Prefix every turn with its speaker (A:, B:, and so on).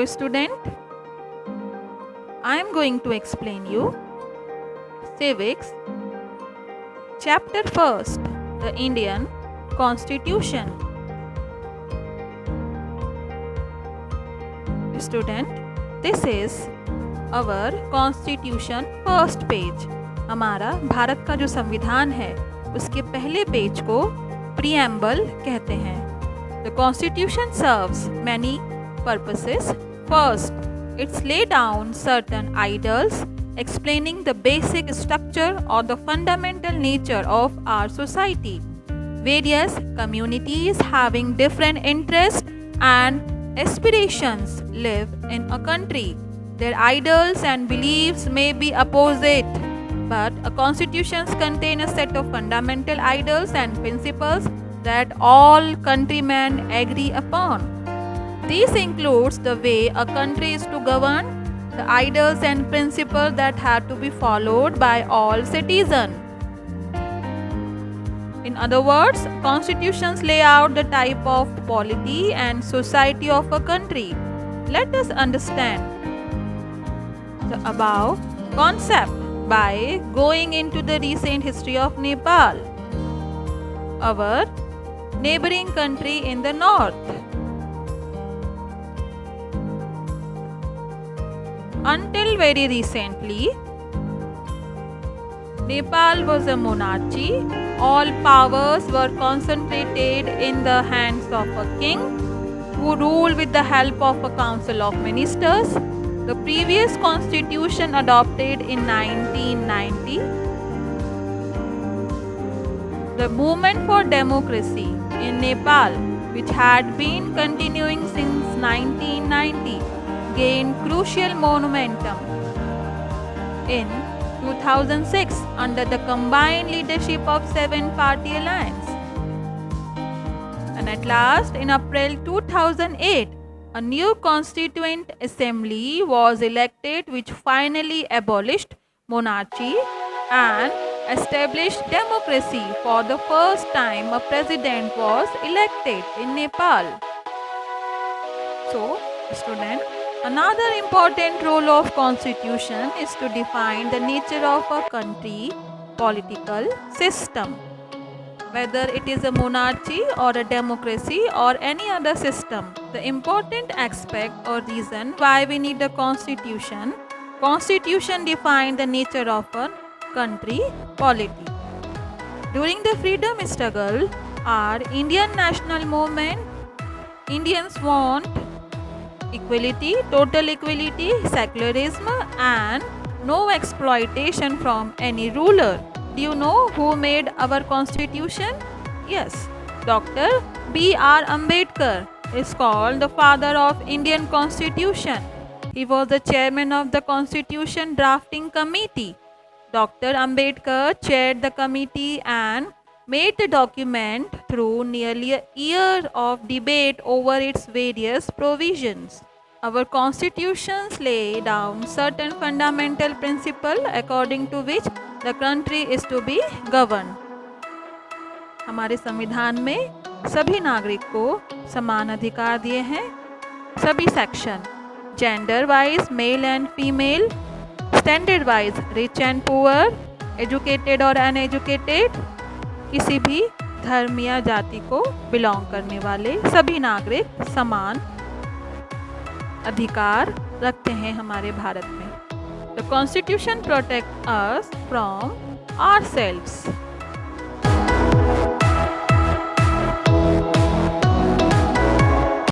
A: Hello student, I am going to explain you Civics Chapter 1st, the Indian Constitution. Student, this is our Constitution first page. हमारा भारत का जो संविधान है उसके पहले पेज को प्रीएम्बल कहते हैं. The Constitution serves many purposes. First, it's laid down certain ideals explaining the basic structure or the fundamental nature of our society. Various communities having different interests and aspirations live in a country. Their ideals and beliefs may be opposite, but a constitution contains a set of fundamental ideals and principles that all countrymen agree upon. This includes the way a country is to govern, the ideals and principles that have to be followed by all citizens. In other words, constitutions lay out the type of polity and society of a country. Let us understand the above concept by going into the recent history of Nepal, our neighboring country in the north. Until very recently, Nepal was a monarchy. All powers were concentrated in the hands of a king who ruled with the help of a council of ministers. The previous constitution adopted in 1990, the movement for democracy in Nepal, which had been continuing since 1990, gained crucial momentum in 2006 under the combined leadership of seven-party alliance. And at last, in April 2008, a new constituent assembly was elected which finally abolished monarchy and established democracy. For the first time, a president was elected in Nepal. So, student, another important role of constitution is to define the nature of a country political system. Whether it is a monarchy or a democracy or any other system, the important aspect or reason why we need a constitution defines the nature of a country polity. During the freedom struggle, our Indian national movement, Indians want equality, total equality, secularism and no exploitation from any ruler. Do you know who made our constitution? Yes, Dr. B.R. Ambedkar is called the father of Indian constitution. He was the chairman of the constitution drafting committee. Dr. Ambedkar chaired the committee and made the document through nearly a year of debate over its various provisions. Our constitutions lay down certain fundamental principles according to which the country is to be governed. हमारे संविधान में सभी नागरिक को समान अधिकार दिए हैं. सभी section gender wise male and female, standard wise rich and poor, educated और अनएजुकेटेड, किसी भी धर्म या जाति को बिलोंग करने वाले सभी नागरिक समान अधिकार रखते हैं हमारे भारत में. The Constitution protects us from ourselves.